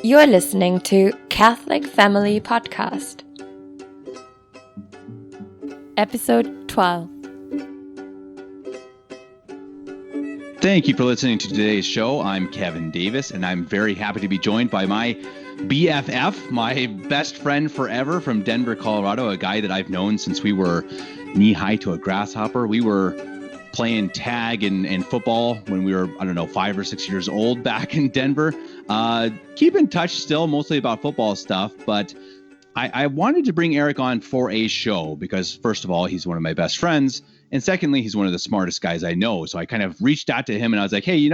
You're listening to Catholic Family Podcast, Episode 12. Thank you for listening to today's show. I'm Kevin Davis, and I'm very happy to be joined by my BFF, my best friend forever from Denver, Colorado, a guy that I've known since we were knee-high to a grasshopper. We were playing tag and football when we were, 5 or 6 years old back in Denver. Keep in touch still, mostly about football stuff, but I wanted to bring Eric on for a show because, first of all, he's one of my best friends, and secondly, he's one of the smartest guys I know. So I kind of reached out to him and I was like, hey,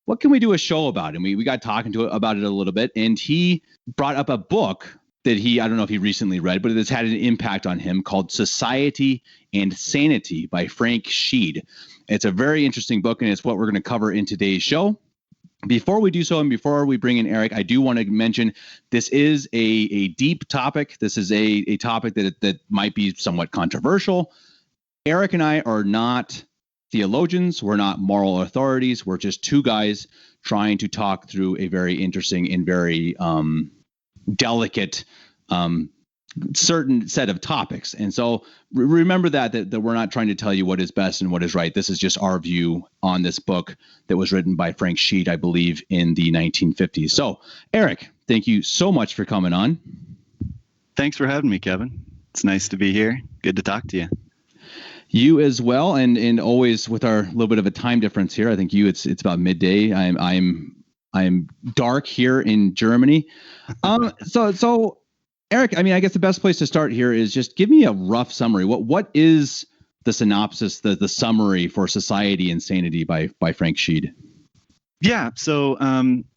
what can we do a show about? And we got talking about it a little bit, and he brought up a book that I don't know if he recently read, but it has had an impact on him, called Society and Sanity by Frank Sheed. It's a very interesting book, and it's what we're going to cover in today's show. Before we do so, and before we bring in Eric, I do want to mention this is a deep topic. This is a topic that might be somewhat controversial. Eric and I are not theologians. We're not moral authorities. We're just two guys trying to talk through a very interesting and very delicate certain set of topics. And so remember that we're not trying to tell you what is best and what is right. This is just our view on this book that was written by Frank Sheed, I believe, in the 1950s. So, Eric, thank you so much for coming on. Thanks for having me, Kevin. It's nice to be here. Good to talk to you. You as well, and always with our little bit of a time difference here. I think it's about midday. I'm dark here in Germany. So Eric, I guess the best place to start here is just give me a rough summary. What is the synopsis, the summary for Society and Sanity by Frank Sheed? Yeah. So,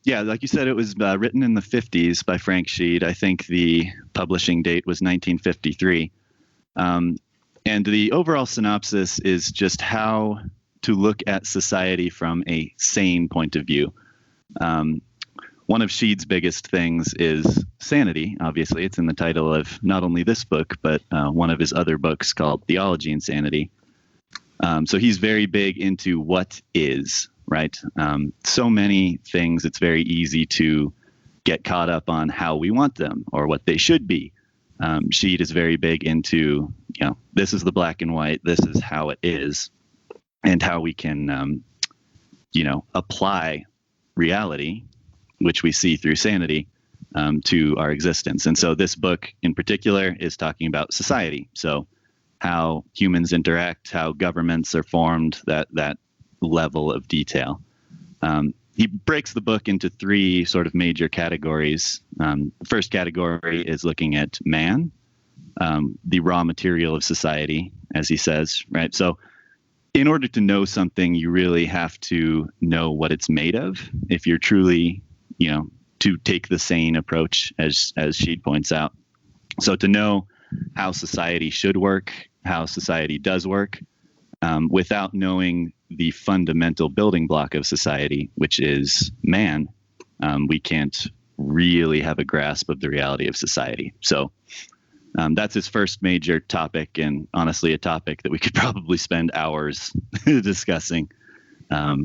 like you said, it was written in the 50s by Frank Sheed. I think the publishing date was 1953. And the overall synopsis is just how to look at society from a sane point of view. One of Sheed's biggest things is sanity. Obviously, it's in the title of not only this book, but one of his other books called Theology and Sanity. So he's very big into what is, right? So many things, it's very easy to get caught up on how we want them or what they should be. Sheed is very big into, this is the black and white, this is how it is, and how we can, apply reality, which we see through sanity, to our existence. And so this book in particular is talking about society. So how humans interact, how governments are formed, that level of detail. He breaks the book into three sort of major categories. The first category is looking at man, the raw material of society, as he says, right? So in order to know something, you really have to know what it's made of. If you're truly, to take the sane approach, as Sheed points out. So to know how society should work, how society does work, without knowing the fundamental building block of society, which is man, we can't really have a grasp of the reality of society. So that's his first major topic, and honestly, a topic that we could probably spend hours discussing,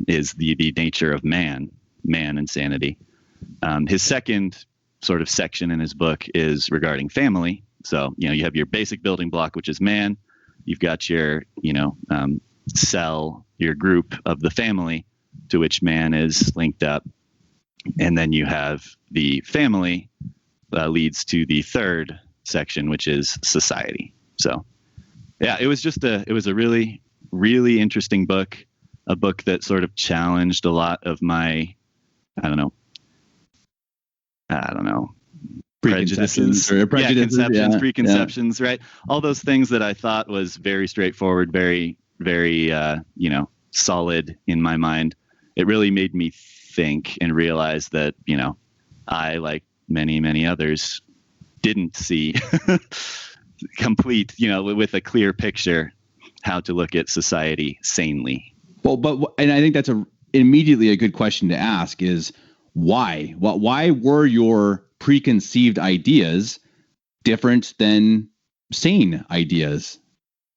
is the nature of man and sanity. His second sort of section in his book is regarding family. So, you have your basic building block, which is man. You've got your, cell, your group of the family to which man is linked up. And then you have the family leads to the third section, which is society. So, yeah, it was a really, really interesting book, a book that sort of challenged a lot of my, prejudices, preconceptions, right? All those things that I thought was very straightforward, very, very, solid in my mind. It really made me think and realize that, I, like many, many others, didn't see complete, with a clear picture, how to look at society sanely. Well, and I think that's immediately a good question to ask is why? Why were your preconceived ideas different than sane ideas,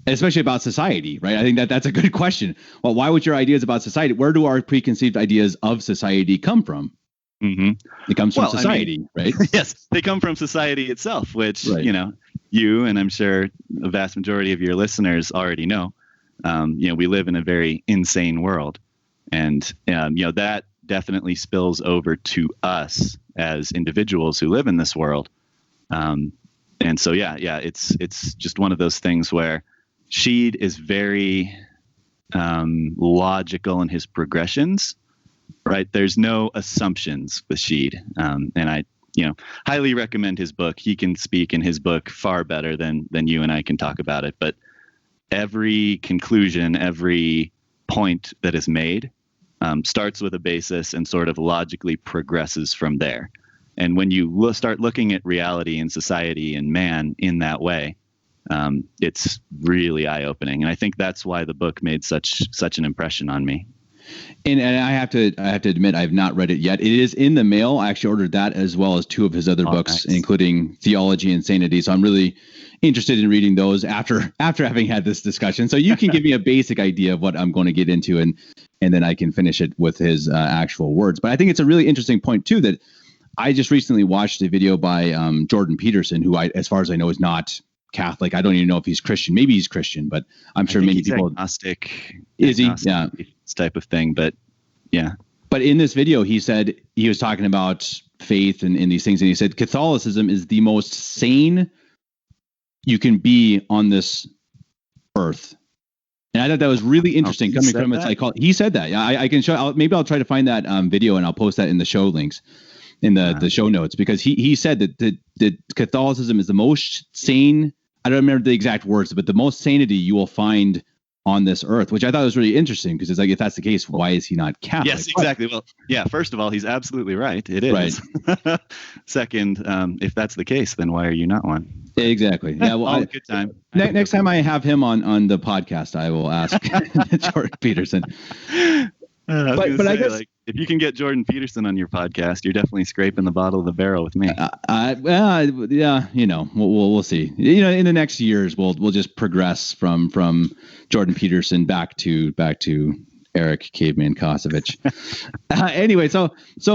especially about society, right? I think that's a good question. Well, why would your ideas about society, where do our preconceived ideas of society come from? Mm-hmm. It comes from society, right? Yes, they come from society itself, which, Right. you and I'm sure the vast majority of your listeners already know. We live in a very insane world. And, that definitely spills over to us as individuals who live in this world. And so, it's just one of those things where Sheed is very logical in his progressions, right? There's no assumptions with Sheed. And I, highly recommend his book. He can speak in his book far better than you and I can talk about it. But every conclusion, every point that is made starts with a basis and sort of logically progresses from there. And when you start looking at reality and society and man in that way, it's really eye-opening. And I think that's why the book made such an impression on me. And I have to admit, I've not read it yet. It is in the mail. I actually ordered that as well as two of his other books, nice, including Theology and Sanity. So I'm really interested in reading those after having had this discussion. So you can give me a basic idea of what I'm going to get into, and then I can finish it with his actual words. But I think it's a really interesting point too, that I just recently watched a video by Jordan Peterson, who as far as I know, is not Catholic. I don't even know if he's Christian. Maybe he's Christian, but I'm sure many people. Agnostic. Is he? Yeah. This type of thing, but yeah. But in this video, he said he was talking about faith and these things, and he said Catholicism is the most sane you can be on this earth. And I thought that was really interesting coming from a psychologist. He said that. Yeah, I can show. Maybe I'll try to find that video and I'll post that in the show links, in the show notes, because he said that Catholicism is the most sane. I don't remember the exact words, but the most sanity you will find on this earth, which I thought was really interesting, because it's like, if that's the case, why is he not Catholic? Yes, exactly. Well, yeah, first of all, he's absolutely right. It is. Right. Second, if that's the case, then why are you not one? Exactly. Yeah. Well, good time. Next time I have him on the podcast, I will ask Jordan Peterson. But I guess if you can get Jordan Peterson on your podcast, you're definitely scraping the bottom of the barrel with me. Yeah, we'll see. In the next years, we'll just progress from Jordan Peterson back to Eric Caveman Kosovich. Anyway, so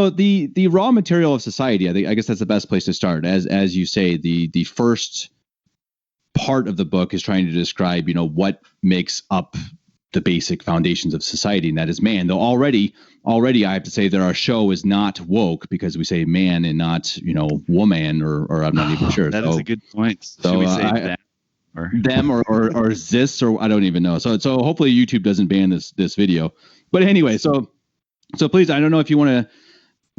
the raw material of society, I guess that's the best place to start. As you say, the first part of the book is trying to describe, what makes up the basic foundations of society, and that is man. Though already I have to say that our show is not woke, because we say man and not, woman, or I'm not even sure. That is a good point. So should we say them or this, or I don't even know. So hopefully YouTube doesn't ban this video. But anyway, so please, I don't know if you want to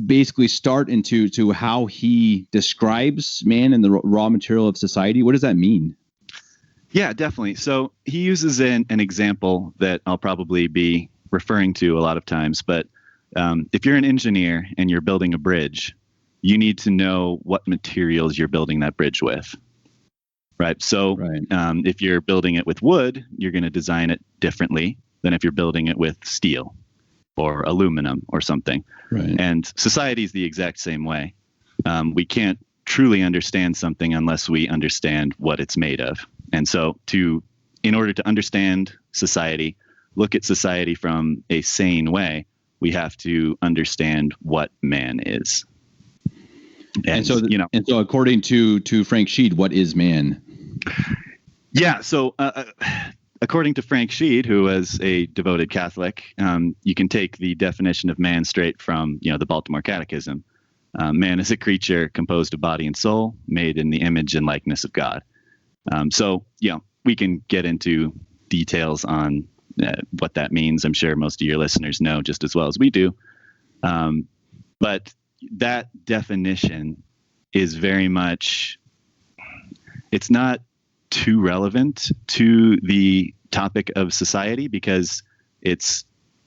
basically start into how he describes man and the raw material of society. What does that mean? Yeah, definitely. So he uses an example that I'll probably be referring to a lot of times. But if you're an engineer and you're building a bridge, you need to know what materials you're building that bridge with. Right. So if you're building it with wood, you're going to design it differently than if you're building it with steel or aluminum or something. Right. And society is the exact same way. We can't truly understand something unless we understand what it's made of. And so in order to understand society, look at society from a sane way, we have to understand what man is. And so according to Frank Sheed, what is man? Yeah. So according to Frank Sheed, who was a devoted Catholic, you can take the definition of man straight from, the Baltimore Catechism. Man is a creature composed of body and soul, made in the image and likeness of God. So we can get into details on what that means. I'm sure most of your listeners know just as well as we do. But that definition is very much, it's not too relevant to the topic of society, because it's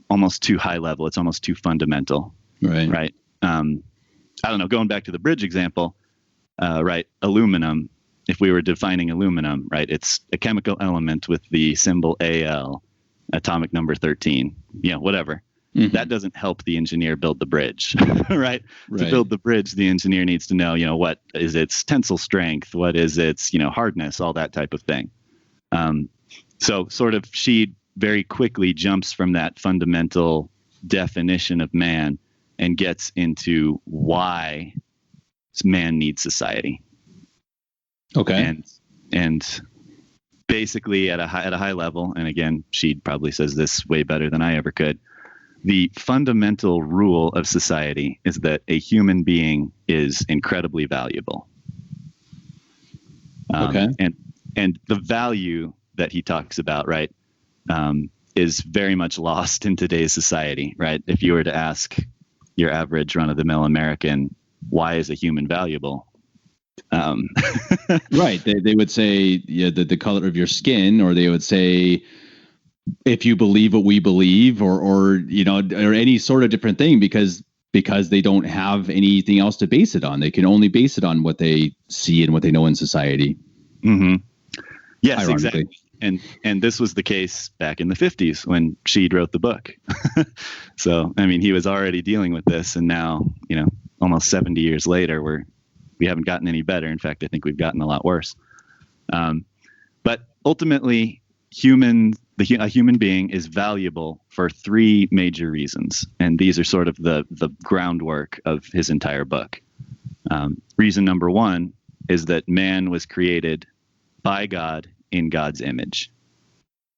almost too high level. It's almost too fundamental. Right. I don't know, going back to the bridge example, aluminum. If we were defining aluminum, right, it's a chemical element with the symbol Al, atomic number 13, whatever. Mm-hmm. That doesn't help the engineer build the bridge, right? To build the bridge, the engineer needs to know, what is its tensile strength? What is its, hardness, all that type of thing. So sort of Sheed very quickly jumps from that fundamental definition of man and gets into why man needs society. Okay. And basically at a high level, and again, she probably says this way better than I ever could, the fundamental rule of society is that a human being is incredibly valuable. Okay. And the value that he talks about, right, is very much lost in today's society, right? If you were to ask your average run-of-the-mill American, why is a human valuable? Right. They would say, yeah, the color of your skin, or they would say, if you believe what we believe, or any sort of different thing, because they don't have anything else to base it on. They can only base it on what they see and what they know in society. Mm-hmm. Yes, Ironically. exactly. And this was the case back in the 50s when Sheed wrote the book. So, I mean, he was already dealing with this, and now, almost 70 years later, we haven't gotten any better. In fact, I think we've gotten a lot worse. But ultimately, a human being is valuable for three major reasons, and these are sort of the groundwork of his entire book. Reason number one is that man was created by God in God's image.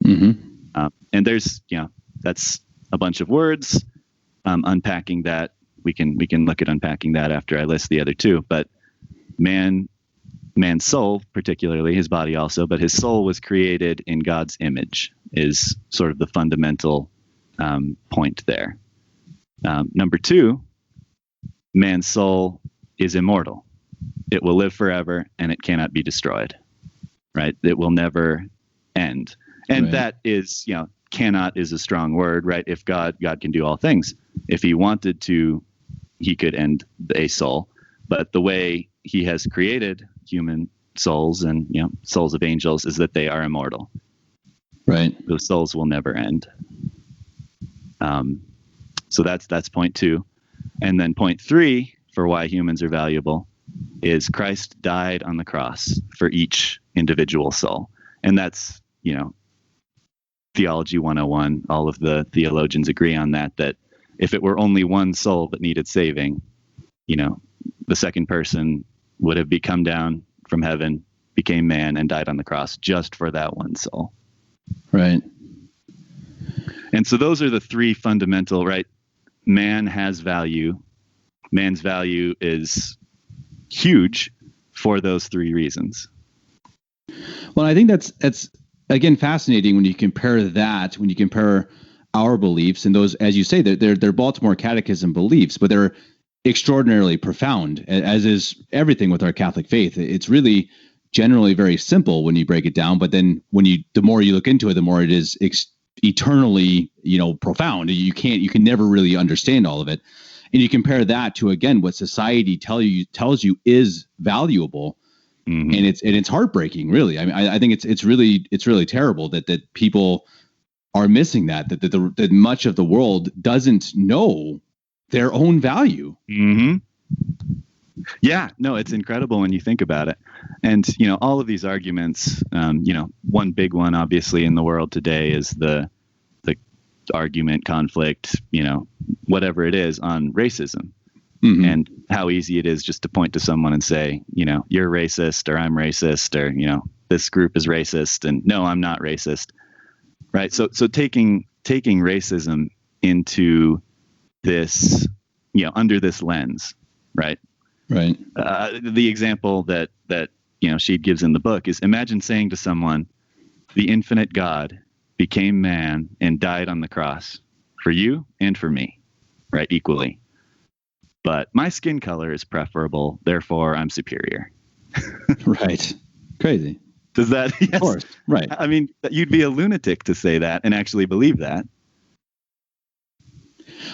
Mm-hmm. And there's, that's a bunch of words. Unpacking that, we can look at unpacking that after I list the other two. But man's soul, particularly his body also, but his soul was created in God's image, is sort of the fundamental point there. Number two, man's soul is immortal. It will live forever, and it cannot be destroyed. Right? It will never end. And right. That is, cannot is a strong word, right? If God can do all things. If he wanted to, he could end a soul. But the way he has created human souls and, souls of angels is that they are immortal. Right. Those souls will never end. So that's point two. And then point three, for why humans are valuable, is Christ died on the cross for each individual soul. And that's, Theology 101. All of the theologians agree on that if it were only one soul that needed saving, the second person would have come down from heaven, became man, and died on the cross just for that one soul. Right. And so those are the three fundamental, right? Man has value. Man's value is huge for those three reasons. Well, I think that's again fascinating when you compare our beliefs and those, as you say, they're Baltimore Catechism beliefs, but they're extraordinarily profound, as is everything with our Catholic faith. It's really generally very simple when you break it down, but then the more you look into it, the more it is eternally, profound. You can never really understand all of it. And you compare that to, again, what society tells you is valuable. Mm-hmm. And it's heartbreaking, really. I mean, I think it's really terrible that people are missing that much of the world doesn't know their own value. Mm-hmm. Yeah, no, it's incredible when you think about it. And, all of these arguments, one big one, obviously, in the world today is the argument, conflict, whatever it is, on racism. Mm-hmm. And how easy it is just to point to someone and say, you're racist, or I'm racist, or, this group is racist, and no, I'm not racist. Right. So taking racism into this, under this lens, right? Right. The example that she gives in the book is, imagine saying to someone, the infinite God became man and died on the cross for you and for me, right? Equally. But my skin color is preferable, therefore I'm superior. Right. Crazy. Does that? Yes. Of course. Right. I mean, you'd be a lunatic to say that and actually believe that.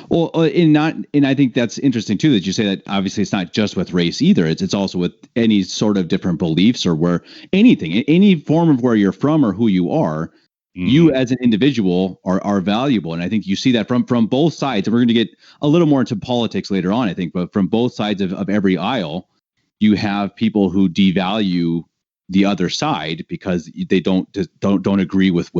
Well, and I think that's interesting too, that you say that obviously it's not just with race either. It's also with any sort of different beliefs, or where any form of where you're from or who you are. Mm-hmm. You as an individual are valuable. And I think you see that from both sides. And we're going to get a little more into politics later on, I think, but from both sides of every aisle, you have people who devalue the other side because they don't agree with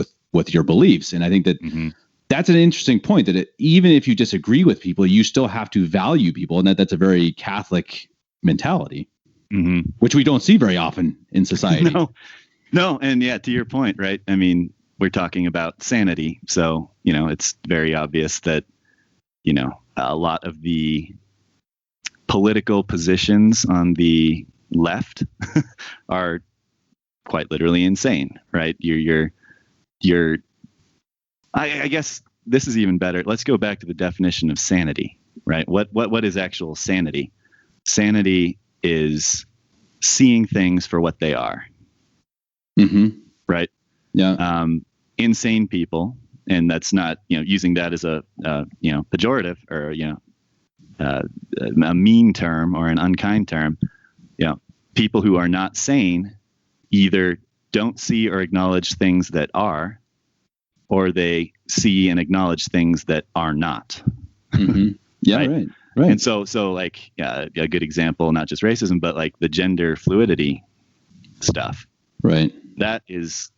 your beliefs. And I think that mm-hmm. that's an interesting point, that even if you disagree with people, you still have to value people, and that's a very Catholic mentality, which we don't see very often in society. No, and yeah, to your point, right? I mean, we're talking about sanity, so it's very obvious that a lot of the political positions on the left are quite literally insane, right? I guess this is even better. Let's go back to the definition of sanity, right? What is actual sanity? Sanity is seeing things for what they are. Right? Yeah. Insane people, and that's not using that as a pejorative or a mean term or an unkind term. People who are not sane either don't see or acknowledge things that are, or they see and acknowledge things that are not. Yeah, right. And so like a good example, not just racism, but like the gender fluidity stuff. Right. That is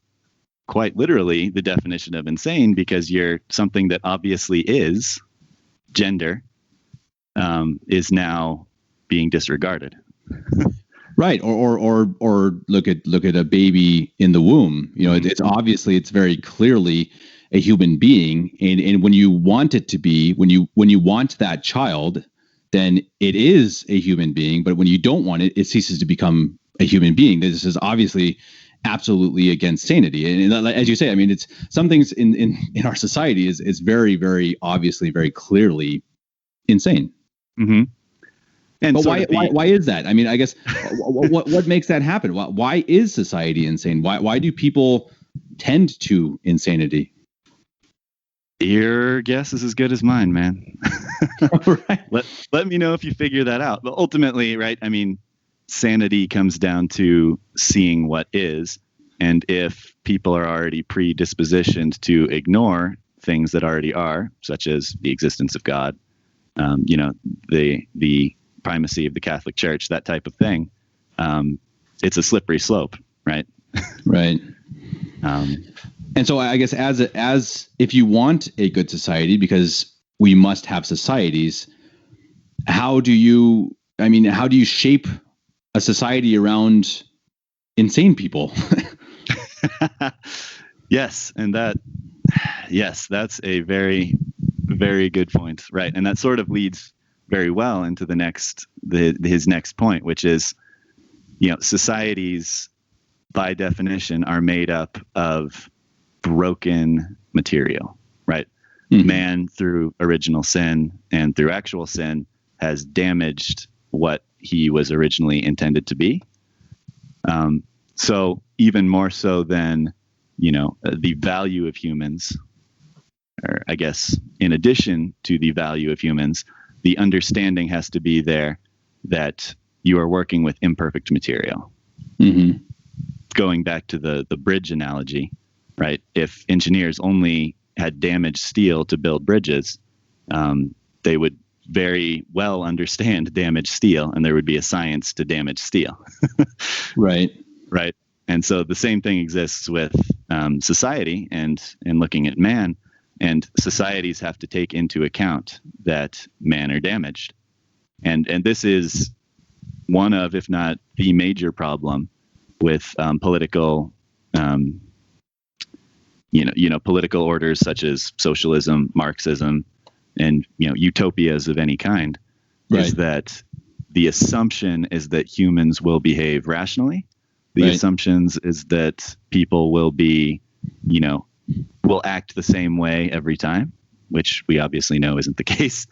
quite literally the definition of insane, because something that obviously is gender is now being disregarded. Right. Or look at a baby in the womb. It's obviously, it's very clearly a human being. And when you want it to be, when you want that child, then it is a human being. But when you don't want it, it ceases to become a human being. This is obviously absolutely against sanity. And as you say, I mean, it's some things in our society is very, very obviously, very clearly insane. And but why is that? I mean, I guess what makes that happen? Why is society insane? Why do people tend to insanity? Your guess is as good as mine, man. Right. Let me know if you figure that out. But ultimately, right, I mean, sanity comes down to seeing what is. And if people are already predispositioned to ignore things that already are, such as the existence of God, the primacy of the Catholic Church, that type of thing, it's a slippery slope, right? Right. And so I guess as if you want a good society, because we must have societies, how do you shape a society around insane people? Yes. And that's a very, very good point. Right. And that sort of leads very well into his next point, which is, societies by definition are made up of broken material, right? Man, through original sin and through actual sin, has damaged what he was originally intended to be. So even more so than, the value of humans, or I guess in addition to the value of humans, the understanding has to be there that you are working with imperfect material. Going back to the bridge analogy, right? If engineers only had damaged steel to build bridges, they would very well understand damaged steel, and there would be a science to damaged steel. Right. And so the same thing exists with society and looking at man. And societies have to take into account that man are damaged. And this is one of, if not the major problem with political, political orders such as socialism, Marxism, and, utopias of any kind, is that the assumption is that humans will behave rationally. The assumptions is that people will be, will act the same way every time, which we obviously know isn't the case.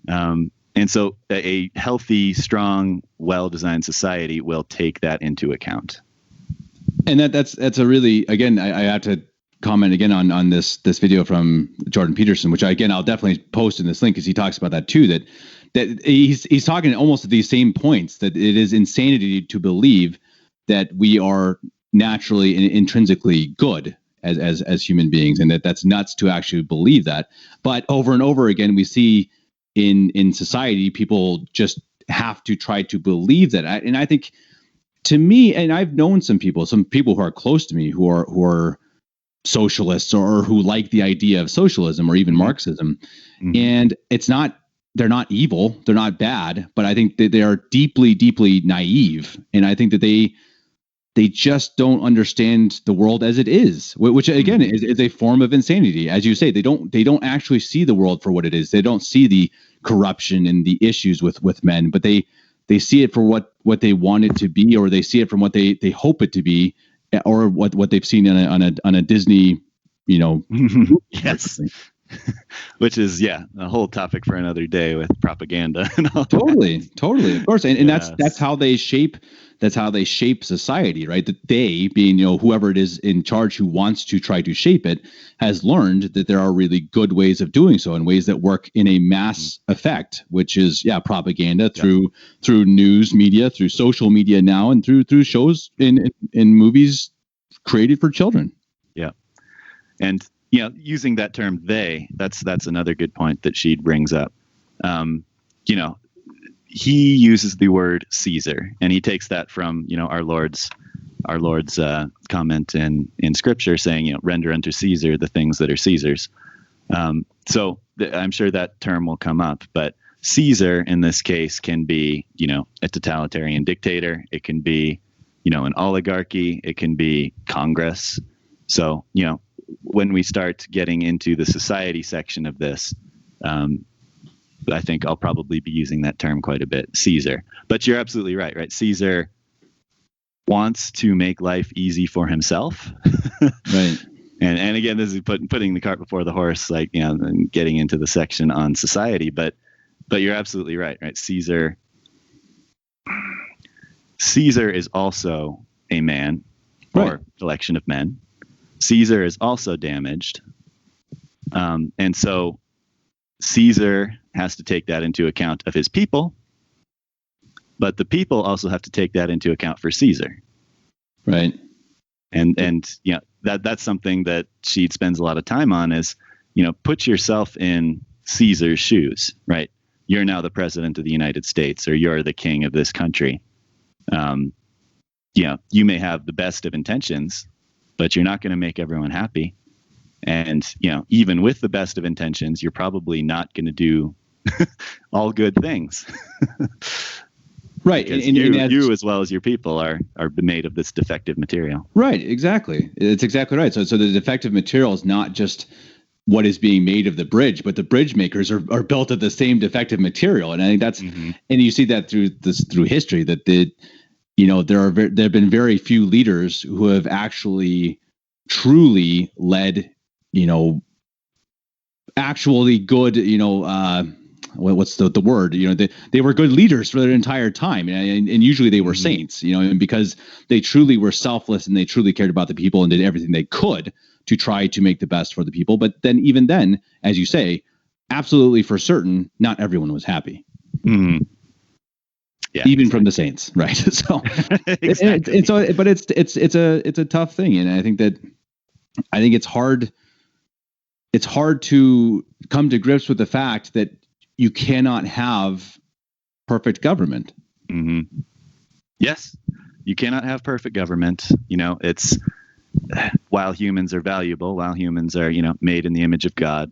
And so a healthy, strong, well-designed society will take that into account. And that's a really, again, I have to comment again on this video from Jordan Peterson, which I'll definitely post in this link, because he talks about that too, that he's talking almost at these same points, that it is insanity to believe that we are naturally and intrinsically good as human beings, and that's nuts to actually believe that. But over and over again, we see in society, people just have to try to believe that. And I think, to me, and I've known some people who are close to me who are socialists or who like the idea of socialism or even Marxism. And they're not evil, they're not bad, but I think that they are deeply, deeply naive. And I think that they just don't understand the world as it is, which again is a form of insanity. As you say, they don't actually see the world for what it is. They don't see the corruption and the issues with men, but they see it for what they want it to be, or they see it from what they hope it to be, or what they've seen on a Disney, yes. Which is a whole topic for another day with propaganda and all totally that. Totally, of course. And that's how they shape society, right? That they, being whoever it is in charge who wants to try to shape it, has learned that there are really good ways of doing so, and ways that work in a mass effect, which is propaganda through news media, through social media now, and through shows in movies created for children. Yeah. And using that term "they," that's another good point that Sheed brings up. He uses the word Caesar, and he takes that from our Lord's comment in Scripture, saying render unto Caesar the things that are Caesar's. So I'm sure that term will come up, but Caesar in this case can be a totalitarian dictator. It can be an oligarchy. It can be Congress. So when we start getting into the society section of this, I think I'll probably be using that term quite a bit, Caesar. But you're absolutely right? Caesar wants to make life easy for himself. Right. And again, this is putting the cart before the horse, and getting into the section on society. But you're absolutely right? Caesar is also a man, or collection of men. Caesar is also damaged. And so Caesar has to take that into account of his people, but the people also have to take that into account for Caesar. Right. And that's something that Sheed spends a lot of time on is, put yourself in Caesar's shoes, right? You're now the president of the United States, or you're the king of this country. You may have the best of intentions, but you're not going to make everyone happy. And, even with the best of intentions, you're probably not going to do all good things. Right. And you, as well as your people, are made of this defective material. Right. Exactly. It's exactly right. So the defective material is not just what is being made of the bridge, but the bridge makers are built of the same defective material. And I think that's, and you see that through history, that there have been very few leaders who have actually truly led, actually good, what's the word? They were good leaders for their entire time, and usually they were saints, and because they truly were selfless and they truly cared about the people and did everything they could to try to make the best for the people. But then, even then, as you say, absolutely for certain, not everyone was happy. Mm-hmm. Yeah, even from the saints, right? So, exactly. But it's a tough thing, and I think it's hard. It's hard to come to grips with the fact that you cannot have perfect government. Mm-hmm. Yes, you cannot have perfect government. It's while humans are valuable, while humans are made in the image of God,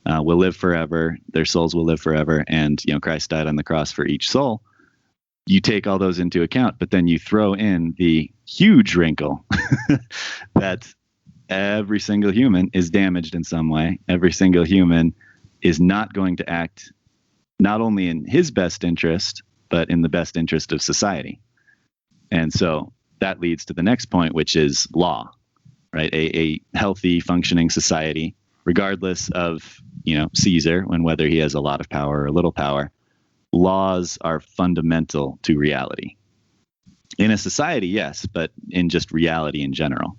will live forever. Their souls will live forever, and Christ died on the cross for each soul. You take all those into account, but then you throw in the huge wrinkle that every single human is damaged in some way. Every single human is not going to act not only in his best interest, but in the best interest of society. And so that leads to the next point, which is law, right? A healthy, functioning society, regardless of, Caesar, whether he has a lot of power or a little power, laws are fundamental to reality. In a society, yes, but in just reality in general.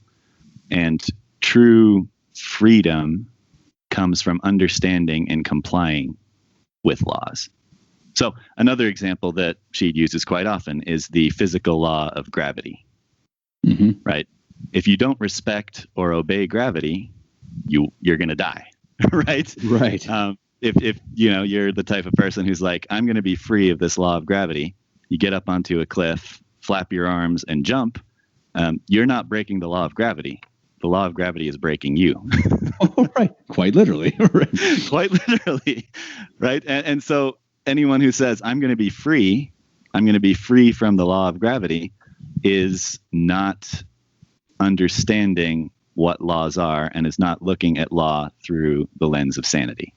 And true freedom comes from understanding and complying with laws. So another example that Sheed uses quite often is the physical law of gravity, right? If you don't respect or obey gravity, you're going to die, right? Right. If you're the type of person who's like, I'm going to be free of this law of gravity, you get up onto a cliff, flap your arms and jump, you're not breaking the law of gravity. the law of gravity is breaking you. Oh, right. Quite literally. Right. Quite literally. Right. And so anyone who says, I'm going to be free from the law of gravity, is not understanding what laws are and is not looking at law through the lens of sanity.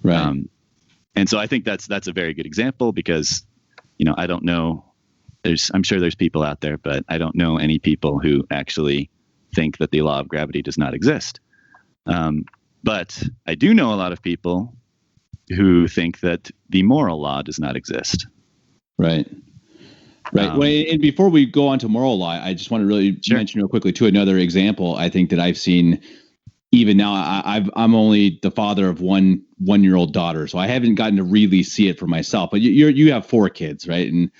Right. And so I think that's a very good example because, I don't know, I'm sure there's people out there, but I don't know any people who actually think that the law of gravity does not exist. But I do know a lot of people who think that the moral law does not exist. Right. Right. Well, and before we go on to moral law, I just want to really mention real quickly to another example. I think that I've seen even now. I'm only the father of one-year-old daughter, so I haven't gotten to really see it for myself. But you have 4 kids, right? And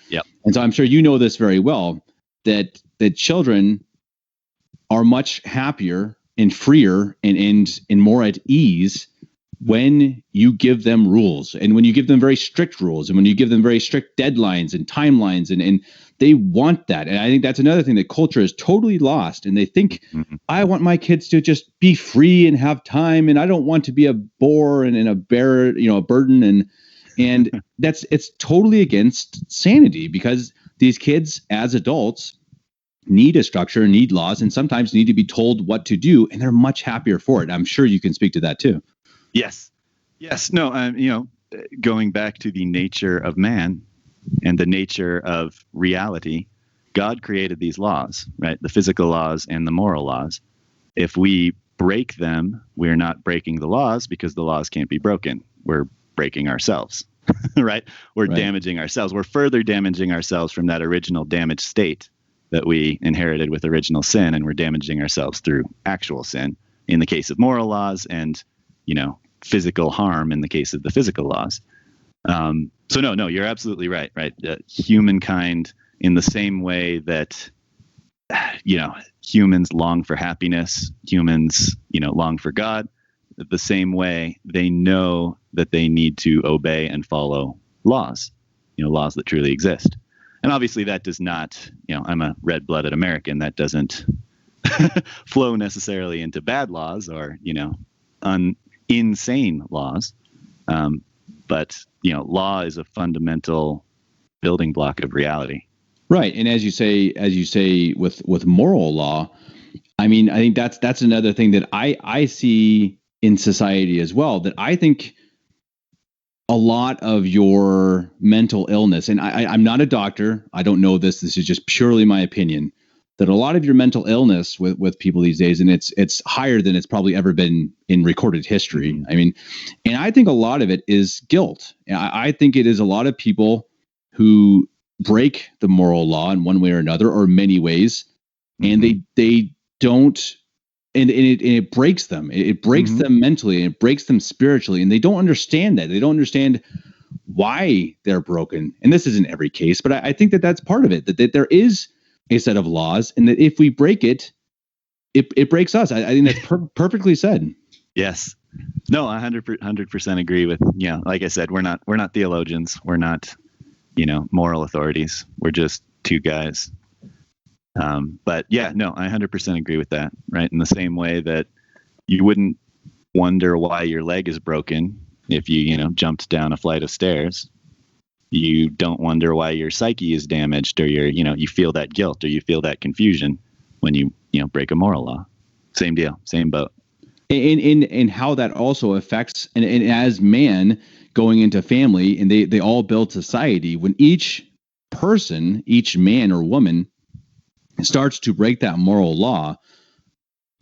so I'm sure you know this very well that children are much happier and freer and more at ease when you give them rules, and when you give them very strict rules, and when you give them very strict deadlines and timelines, and they want that. And I think that's another thing that culture is totally lost. And they think, I want my kids to just be free and have time, and I don't want to be a bore and a burden. And it's totally against sanity, because these kids as adults need a structure, need laws, and sometimes need to be told what to do, and they're much happier for it. I'm sure you can speak to that too. Yes. No, going back to the nature of man and the nature of reality, God created these laws, right? The physical laws and the moral laws. If we break them, we're not breaking the laws because the laws can't be broken. We're breaking ourselves, right? We're damaging ourselves. We're further damaging ourselves from that original damaged state that we inherited with original sin, and we're damaging ourselves through actual sin in the case of moral laws, and physical harm in the case of the physical laws. So no, you're absolutely right. Humankind, in the same way that, humans long for happiness, humans, long for God, the same way they know that they need to obey and follow laws, laws that truly exist. And obviously that does not, I'm a red-blooded American, that doesn't flow necessarily into bad laws or, insane laws. But, law is a fundamental building block of reality. Right. And as you say with moral law, I mean, I think that's another thing that I see in society as well, that I think a lot of your mental illness, and I'm not a doctor, I don't know this is just purely my opinion, that a lot of your mental illness with people these days, and it's higher than it's probably ever been in recorded history. I mean, and I think a lot of it is guilt. I think it is a lot of people who break the moral law in one way or another, or many ways, and they don't, and it breaks them. It breaks them mentally, and it breaks them spiritually, and they don't understand that. They don't understand why they're broken. And this isn't every case, but I think that that's part of it, that there is a set of laws, and that if we break it, it breaks us. I think that's perfectly said. Yes. No, 100% agree with, like I said, we're not theologians. We're not, moral authorities. We're just 2 guys. But yeah, no, I 100% agree with that, right? In the same way that you wouldn't wonder why your leg is broken if you, jumped down a flight of stairs. You don't wonder why your psyche is damaged, or you feel that guilt, or you feel that confusion when you break a moral law. Same deal, same boat. And how that also affects, and as man going into family, and they all build society, when each person, each man or woman starts to break that moral law,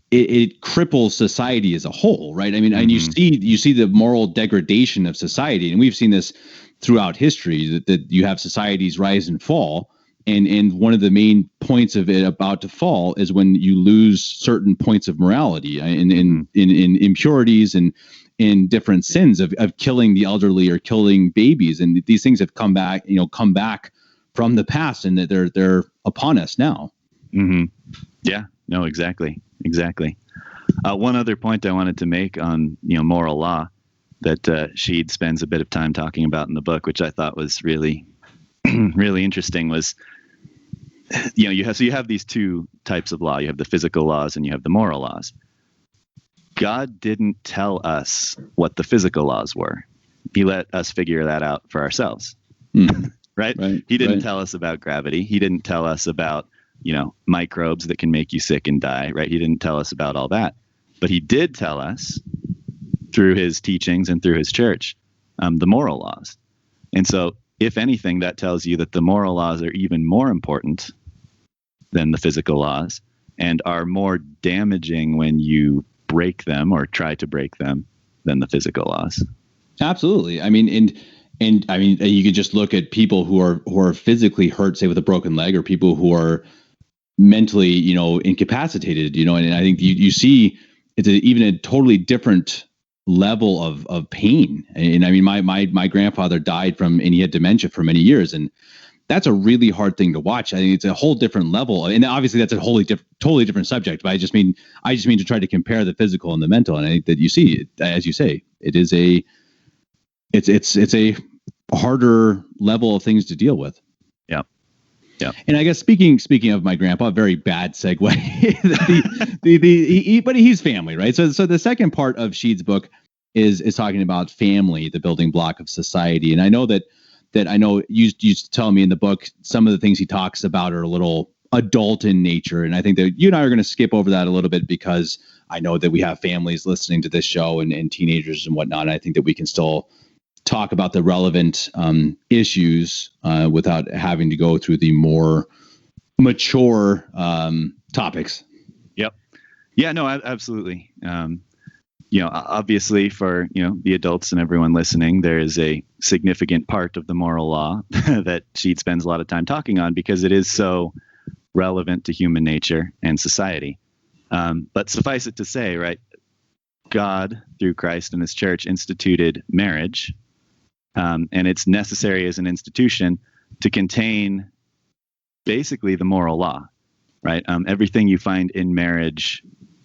it cripples society as a whole, right? I mean, and you see the moral degradation of society, and we've seen this throughout history, that you have societies rise and fall, and one of the main points of it about to fall is when you lose certain points of morality in impurities and in different sins of killing the elderly or killing babies, and these things have come back from the past, and that they're upon us now. Yeah, no, exactly. One other point I wanted to make on moral law that Sheed spends a bit of time talking about in the book, which I thought was really really interesting, was you have these two types of law. You have the physical laws and you have the moral laws. God didn't tell us what the physical laws were. He let us figure that out for ourselves. Right? He didn't tell us about gravity. He didn't tell us about, microbes that can make you sick and die, right? He didn't tell us about all that. But he did tell us through his teachings and through his church, the moral laws. And so, if anything, that tells you that the moral laws are even more important than the physical laws and are more damaging when you break them or try to break them than the physical laws. Absolutely. I mean, and I mean, you could just look at people who are physically hurt, say with a broken leg, or people who are mentally, incapacitated, and I think you see it's even a totally different level of pain. And I mean, my grandfather died and he had dementia for many years, and that's a really hard thing to watch. I think it's a whole different level, and obviously that's a totally different subject. But I just mean to try to compare the physical and the mental, and I think that you see, as you say, it's a harder level of things to deal with. Yeah. Yeah. And I guess speaking of my grandpa, very bad segue. But he's family, right? So the second part of Sheed's book is talking about family, the building block of society. And I know that I know you used to tell me in the book some of the things he talks about are a little adult in nature, and I think that you and I are going to skip over that a little bit because I know that we have families listening to this show and teenagers and whatnot. And I think that we can still talk about the relevant issues without having to go through the more mature topics. Yep. Yeah, no, absolutely. Obviously for, the adults and everyone listening, there is a significant part of the moral law that Sheed spends a lot of time talking on because it is so relevant to human nature and society. But suffice it to say, right, God, through Christ and his church, instituted marriage. And it's necessary as an institution to contain basically the moral law, right? Everything you find in marriage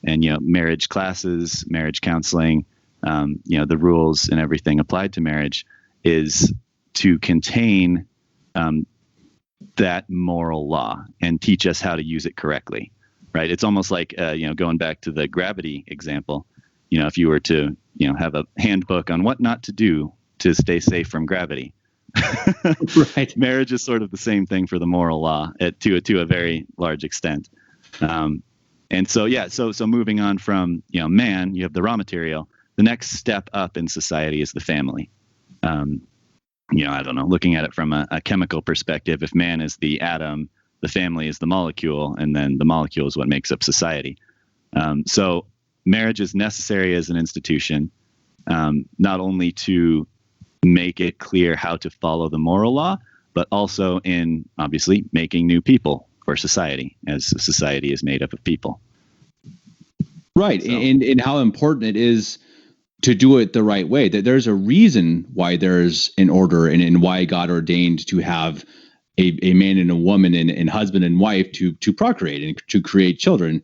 and, marriage classes, marriage counseling, the rules and everything applied to marriage is to contain that moral law and teach us how to use it correctly, right? It's almost like, going back to the gravity example, if you were to, have a handbook on what not to do to stay safe from gravity. Right. Marriage is sort of the same thing for the moral law to a very large extent. And so, so moving on from, man, you have the raw material. The next step up in society is the family. I don't know, looking at it from a chemical perspective, if man is the atom, the family is the molecule, and then the molecule is what makes up society. So marriage is necessary as an institution, not only to make it clear how to follow the moral law, but also in obviously making new people for society, as society is made up of people. Right. So. And how important it is to do it the right way. That there's a reason why there's an order and why God ordained to have a man and a woman and husband and wife to procreate and to create children.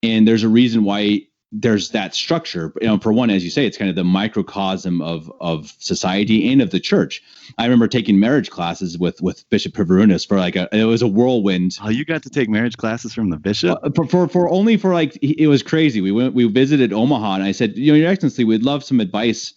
And there's a reason why there's that structure. For one, as you say, it's kind of the microcosm of society and of the church. I remember taking marriage classes with Bishop Pivarunas for it was a whirlwind. Oh, you got to take marriage classes from the bishop? It was crazy. We visited Omaha, and I said, Your Excellency, we'd love some advice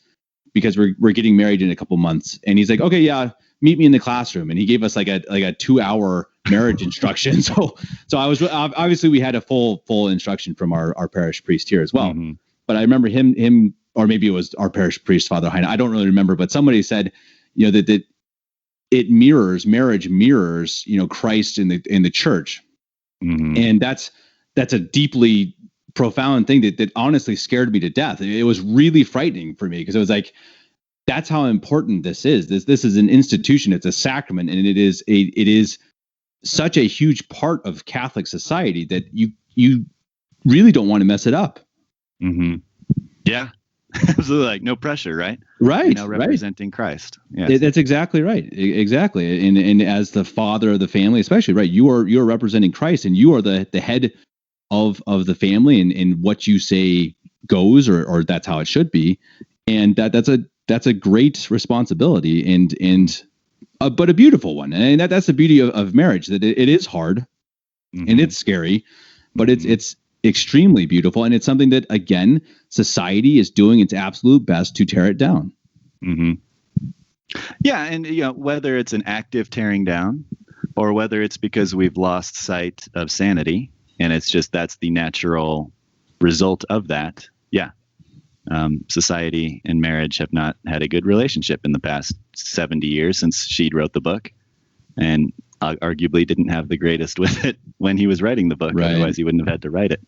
because we're getting married in a couple months. And he's like, okay, yeah, meet me in the classroom. And he gave us like a 2-hour marriage instruction. So I was obviously we had a full instruction from our parish priest here as well. Mm-hmm. But I remember him, or maybe it was our parish priest, Father Heine. I don't really remember, but somebody said, that marriage mirrors, Christ in the church. Mm-hmm. And that's a deeply profound thing that honestly scared me to death. It was really frightening for me because it was like, that's how important this is. This is an institution. It's a sacrament, and it is such a huge part of Catholic society that you really don't want to mess it up. Mm-hmm. Yeah, absolutely. Like no pressure, right? Right. Representing right. Christ. Yeah, that's exactly right. Exactly. And as the father of the family, especially, right, you are representing Christ, and you are the head of the family, and what you say goes, or that's how it should be. And that's a great responsibility, but a beautiful one. And that's the beauty of marriage, that it is hard, and it's scary, but it's extremely beautiful, and it's something that, again, society is doing its absolute best to tear it down. Mm-hmm. Yeah, and whether it's an active tearing down, or whether it's because we've lost sight of sanity, and it's just that's the natural result of that. Yeah, society and marriage have not had a good relationship in the past 70 years since Sheed wrote the book, and arguably didn't have the greatest with it when he was writing the book. Right. Otherwise, he wouldn't have had to write it.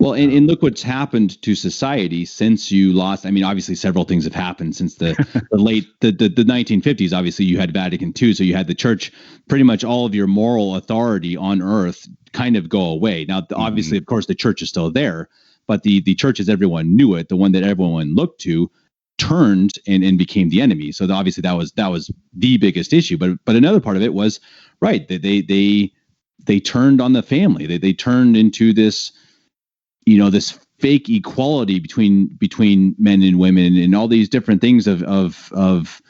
Well, and look what's happened to society since you lost. I mean, obviously, several things have happened since the late 1950s. Obviously, you had Vatican II, so you had the church. Pretty much all of your moral authority on earth kind of go away. Now, obviously, of course, the church is still there, but the church, as everyone knew it, the one that everyone looked to, turned and became the enemy. So obviously, that was the biggest issue. But another part of it was right. They turned on the family. They turned into this. This fake equality between men and women, and all these different things of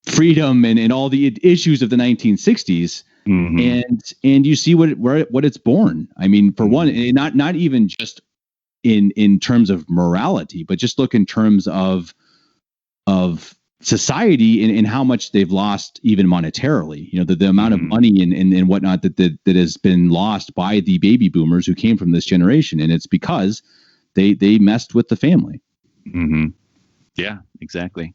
freedom and all the issues of the 1960s. And you see what it's born. I mean, for one, not even just in terms of morality, but just look in terms of society and how much they've lost even monetarily. The amount of money and whatnot that has been lost by the baby boomers who came from this generation, and it's because they messed with the family. Yeah, exactly.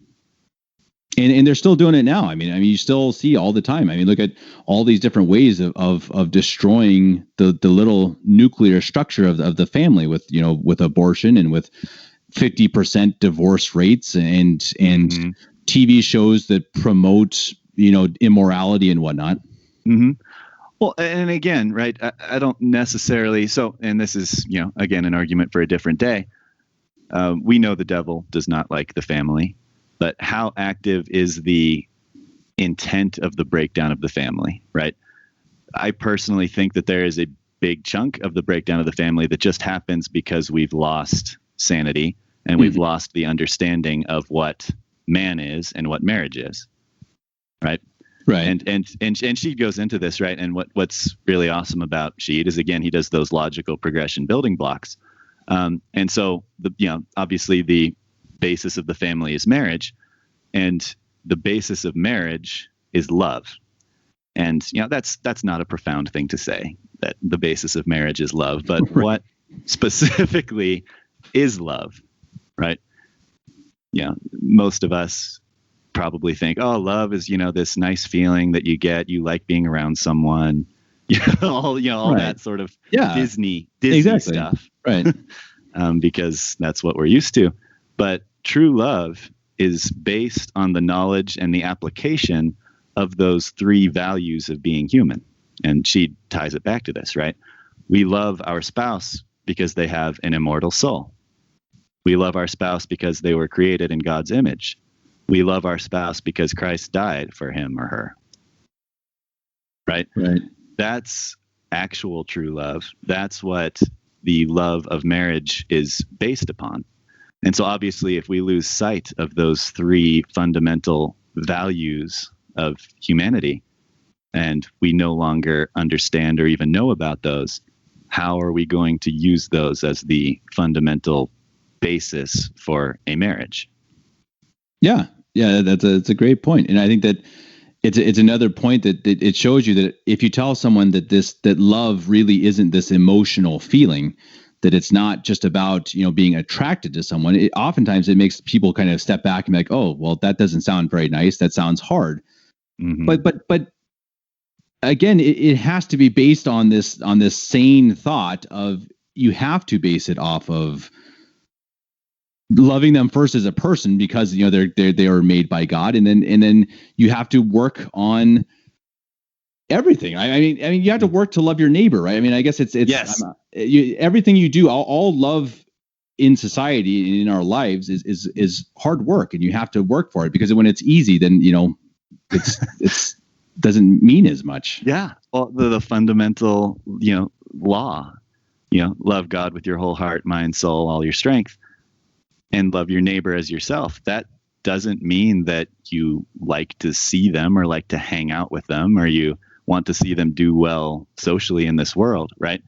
And they're still doing it now. I mean, you still see all the time. I mean, look at all these different ways of destroying the little nuclear structure of the family with abortion and with 50% divorce rates and TV shows that promote, immorality and whatnot. Well, and again, right, I don't necessarily. So, and this is, again, an argument for a different day. We know the devil does not like the family, but how active is the intent of the breakdown of the family, right? I personally think that there is a big chunk of the breakdown of the family that just happens because we've lost sanity and we've lost the understanding of what man is and what marriage is, right? And Sheed goes into this, right? And what's really awesome about Sheed is, again, he does those logical progression building blocks, and so obviously the basis of the family is marriage, and the basis of marriage is love, and that's not a profound thing to say, that the basis of marriage is love, but what specifically is love, right? Most of us probably think, oh, love is, this nice feeling that you get. You like being around someone, all that sort of Disney exactly. stuff, right? Because that's what we're used to. But true love is based on the knowledge and the application of those three values of being human. And she ties it back to this, right? We love our spouse because they have an immortal soul. We love our spouse because they were created in God's image. We love our spouse because Christ died for him or her. Right? That's actual true love. That's what the love of marriage is based upon. And so obviously, if we lose sight of those three fundamental values of humanity, and we no longer understand or even know about those, how are we going to use those as the fundamental basis for a marriage? Yeah, that's a great point. And I think that it's another point that it shows you that if you tell someone that love really isn't this emotional feeling, that it's not just about being attracted to someone, oftentimes it makes people kind of step back and be like, oh, well, that doesn't sound very nice. That sounds hard. But again, it has to be based on this sane thought of, you have to base it off of loving them first as a person, because they are made by God, and then you have to work on everything. I mean you have to work to love your neighbor, right? I mean, I guess it's yes. Everything you do, all love in society and in our lives is hard work, and you have to work for it, because when it's easy, then it's doesn't mean as much. Yeah. Well, the fundamental law, love God with your whole heart, mind, soul, all your strength, and love your neighbor as yourself. That doesn't mean that you like to see them or like to hang out with them, or you want to see them do well socially in this world, right?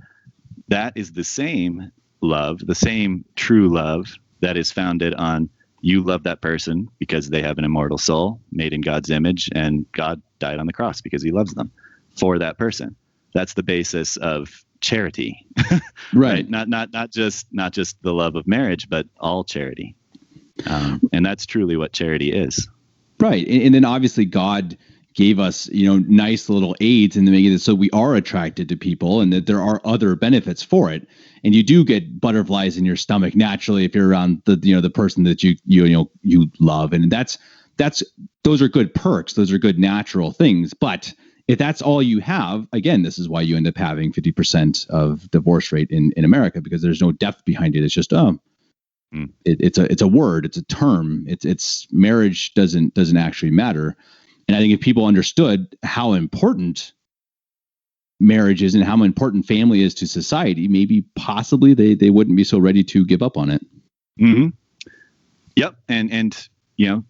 That is the same love, the same true love that is founded on you love that person because they have an immortal soul made in God's image, and God died on the cross because he loves them for that person. That's the basis of charity, Right. Not just the love of marriage, but all charity. And that's truly what charity is. Right. And then obviously God gave us, nice little aids in the making it so we are attracted to people, and that there are other benefits for it. And you do get butterflies in your stomach naturally if you're around the person that you love. And those are good perks. Those are good natural things. But if that's all you have, again, this is why you end up having 50% of divorce rate in America, because there's no depth behind it. It's just, it's a word, it's a term. It's marriage doesn't actually matter. And I think if people understood how important marriage is and how important family is to society, maybe possibly they wouldn't be so ready to give up on it. Mm-hmm. Yep. And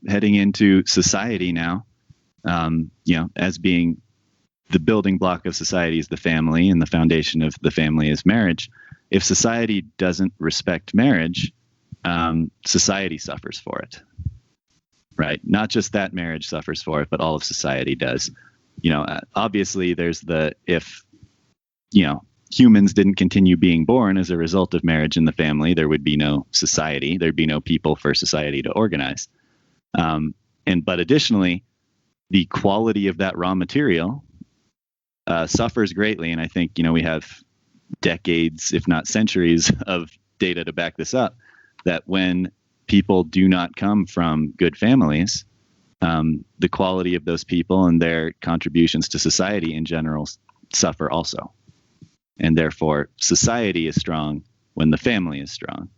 heading into society now, as being the building block of society is the family, and the foundation of the family is marriage. If society doesn't respect marriage, society suffers for it. Right. Not just that marriage suffers for it, but all of society does. Obviously there's if humans didn't continue being born as a result of marriage in the family, there would be no society. There'd be no people for society to organize. But additionally, the quality of that raw material suffers greatly. And I think, we have decades, if not centuries, of data to back this up, that when people do not come from good families, the quality of those people and their contributions to society in general suffer also. And therefore, society is strong when the family is strong.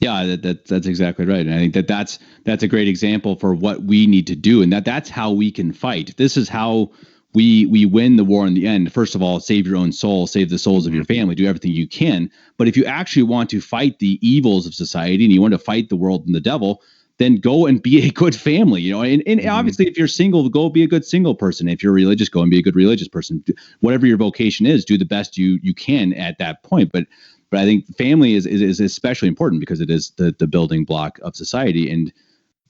Yeah, that's exactly right. And I think that's a great example for what we need to do, and that's how we can fight. This is how we win the war in the end. First of all, save your own soul, save the souls of your family, do everything you can. But if you actually want to fight the evils of society and you want to fight the world and the devil, then go and be a good family, and obviously if you're single, go be a good single person. If you're religious, go and be a good religious person. Whatever your vocation is, do the best you can at that point. But I think family is especially important because it is the building block of society, and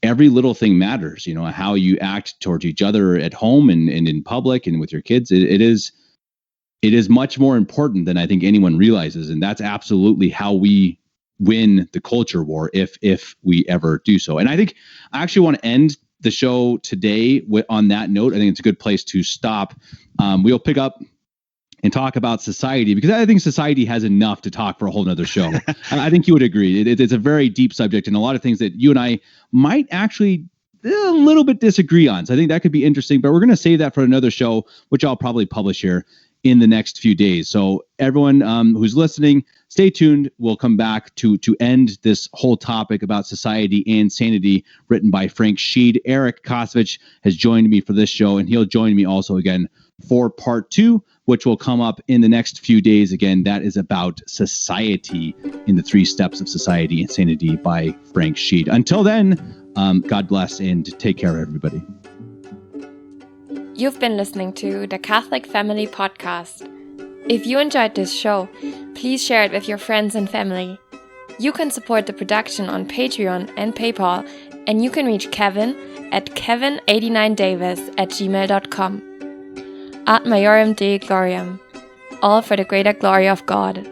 every little thing matters. How you act towards each other at home and in public and with your kids. It is much more important than I think anyone realizes, and that's absolutely how we win the culture war if we ever do so. And I think I actually want to end the show today on that note. I think it's a good place to stop. We'll pick up and talk about society, because I think society has enough to talk for a whole nother show. I think you would agree. It's a very deep subject, and a lot of things that you and I might actually a little bit disagree on. So I think that could be interesting, but we're going to save that for another show, which I'll probably publish here in the next few days. So everyone who's listening, stay tuned. We'll come back to end this whole topic about society and sanity, written by Frank Sheed. Eric Kosovich has joined me for this show, and he'll join me also again for part 2, which will come up in the next few days. Again, that is about society in the 3 steps of society and sanity by Frank Sheed. Until then, God bless and take care, everybody. You've been listening to the Catholic Family Podcast. If you enjoyed this show, please share it with your friends and family. You can support the production on Patreon and PayPal, and you can reach Kevin at kevin89davis@gmail.com. Ad maiorem Dei Gloriam, all for the greater glory of God.